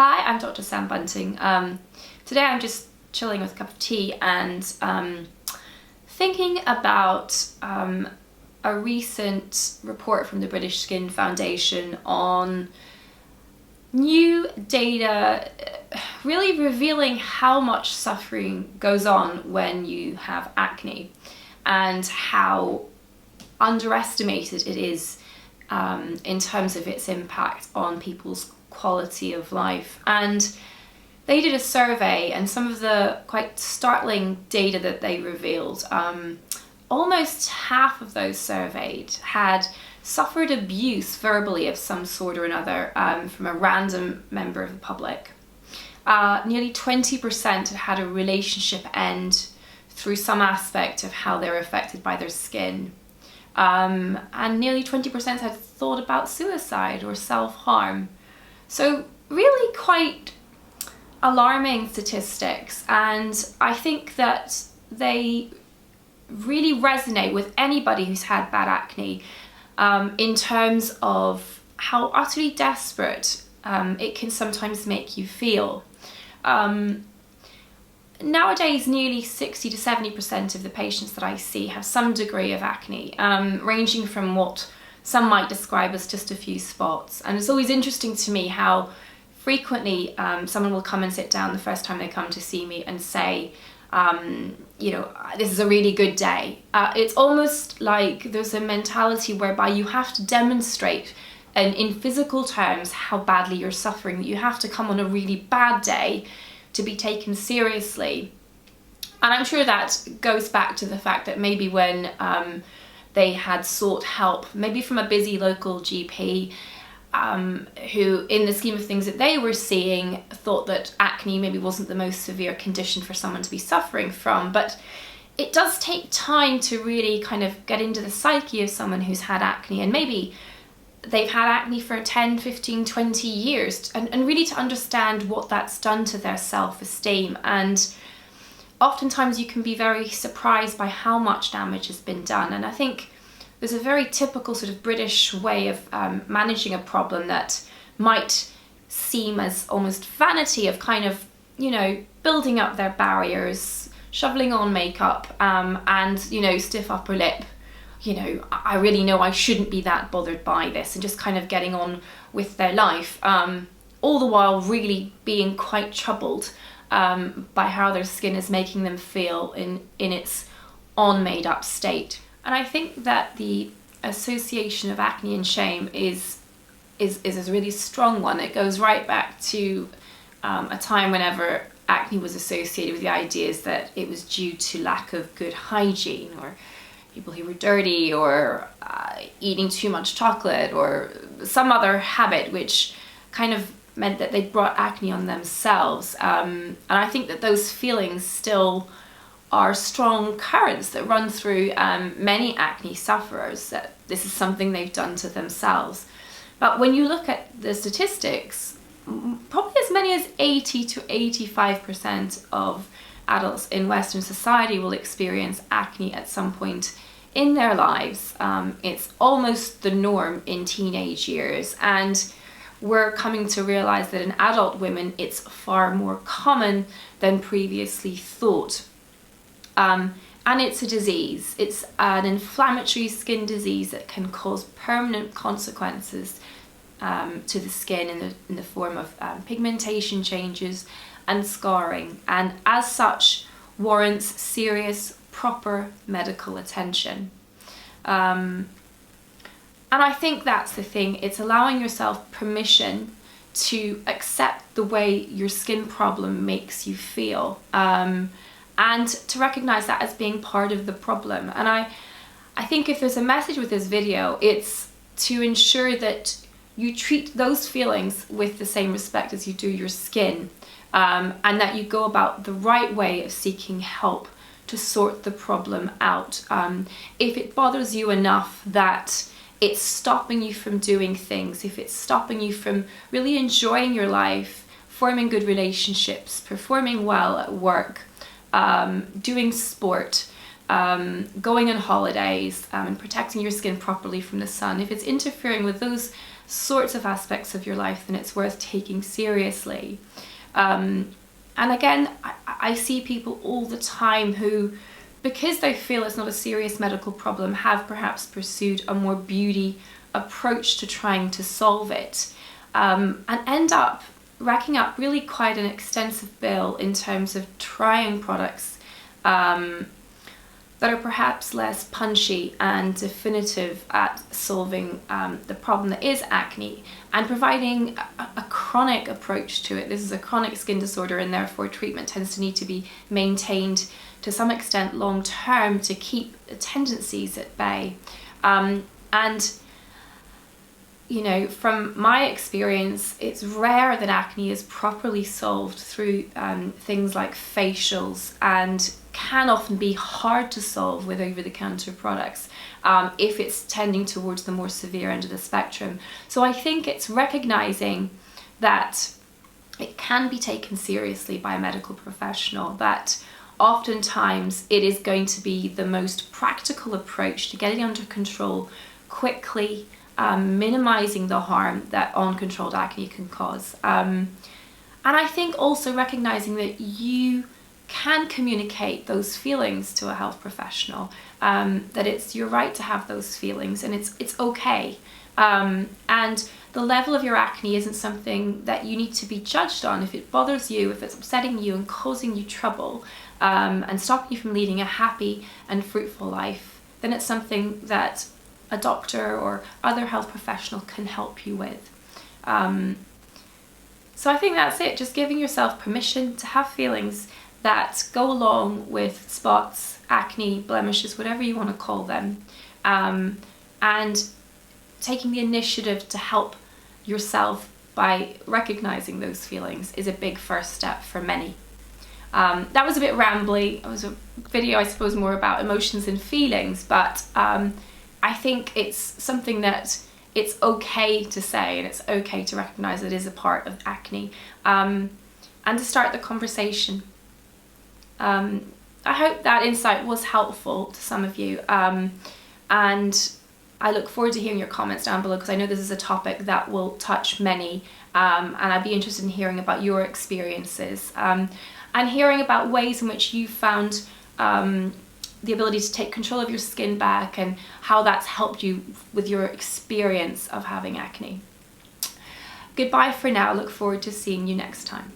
Hi, I'm Dr. Sam Bunting. Today I'm just chilling with a cup of tea and thinking about a recent report from the British Skin Foundation on new data really revealing how much suffering goes on when you have acne and how underestimated it is in terms of its impact on people's quality of life. And they did a survey, and some of the quite startling data that they revealed, almost half of those surveyed had suffered abuse verbally of some sort or another from a random member of the public. Nearly 20% had had a relationship end through some aspect of how they're affected by their skin. And nearly 20% had thought about suicide or self-harm. So really quite alarming statistics, and I think that they really resonate with anybody who's had bad acne in terms of how utterly desperate it can sometimes make you feel. Nowadays, nearly 60 to 70% of the patients that I see have some degree of acne, ranging from what some might describe as just a few spots. And it's always interesting to me how frequently someone will come and sit down the first time they come to see me and say, this is a really good day. It's almost like there's a mentality whereby you have to demonstrate and in physical terms how badly you're suffering. You have to come on a really bad day to be taken seriously. And I'm sure that goes back to the fact that maybe when they had sought help, maybe from a busy local GP, who in the scheme of things that they were seeing thought that acne maybe wasn't the most severe condition for someone to be suffering from. But it does take time to really kind of get into the psyche of someone who's had acne, and maybe they've had acne for 10, 15, 20 years, and really to understand what that's done to their self-esteem. And oftentimes you can be very surprised by how much damage has been done. And I think there's a very typical sort of British way of managing a problem that might seem as almost vanity, of kind of, building up their barriers, shoveling on makeup, and, stiff upper lip. I really know I shouldn't be that bothered by this, and just kind of getting on with their life, all the while really being quite troubled by how their skin is making them feel in its made up state. And I think that the association of acne and shame is a really strong one. It goes right back to a time whenever acne was associated with the ideas that it was due to lack of good hygiene, or people who were dirty, or eating too much chocolate, or some other habit which kind of meant that they brought acne on themselves. And I think that those feelings still are strong currents that run through many acne sufferers, that this is something they've done to themselves. But when you look at the statistics, probably as many as 80 to 85% of adults in Western society will experience acne at some point in their lives. It's almost the norm in teenage years, and we're coming to realize that in adult women it's far more common than previously thought. And it's a disease. It's an inflammatory skin disease that can cause permanent consequences to the skin in the form of pigmentation changes and scarring, and as such warrants serious, proper medical attention. And I think that's the thing. It's allowing yourself permission to accept the way your skin problem makes you feel, and to recognize that as being part of the problem. And I think if there's a message with this video, it's to ensure that you treat those feelings with the same respect as you do your skin, and that you go about the right way of seeking help to sort the problem out. If it bothers you enough that it's stopping you from doing things, if it's stopping you from really enjoying your life, forming good relationships, performing well at work, doing sport, going on holidays, and protecting your skin properly from the sun, if it's interfering with those sorts of aspects of your life, then it's worth taking seriously. And again, I see people all the time who, because they feel it's not a serious medical problem, have perhaps pursued a more beauty approach to trying to solve it, and end up racking up really quite an extensive bill in terms of trying products that are perhaps less punchy and definitive at solving the problem that is acne, and providing a chronic approach to it. This is a chronic skin disorder, and therefore treatment tends to need to be maintained to some extent long term to keep tendencies at bay. And you know, from my experience, it's rare that acne is properly solved through things like facials, and can often be hard to solve with over-the-counter products if it's tending towards the more severe end of the spectrum. So I think it's recognizing that it can be taken seriously by a medical professional, that oftentimes it is going to be the most practical approach to getting under control quickly, minimizing the harm that uncontrolled acne can cause. And I think also recognizing that you can communicate those feelings to a health professional, that it's your right to have those feelings, and it's okay. And the level of your acne isn't something that you need to be judged on. If it bothers you, if it's upsetting you and causing you trouble, and stopping you from leading a happy and fruitful life, then it's something that a doctor or other health professional can help you with. So I think that's it, just giving yourself permission to have feelings that go along with spots, acne, blemishes, whatever you want to call them, and taking the initiative to help yourself by recognizing those feelings is a big first step for many. That was a bit rambly. It was a video, I suppose, more about emotions and feelings, but I think it's something that it's okay to say, and it's okay to recognize it is a part of acne, and to start the conversation. I hope that insight was helpful to some of you, and I look forward to hearing your comments down below, because I know this is a topic that will touch many, and I'd be interested in hearing about your experiences, and hearing about ways in which you found the ability to take control of your skin back, and how that's helped you with your experience of having acne. Goodbye for now. Look forward to seeing you next time.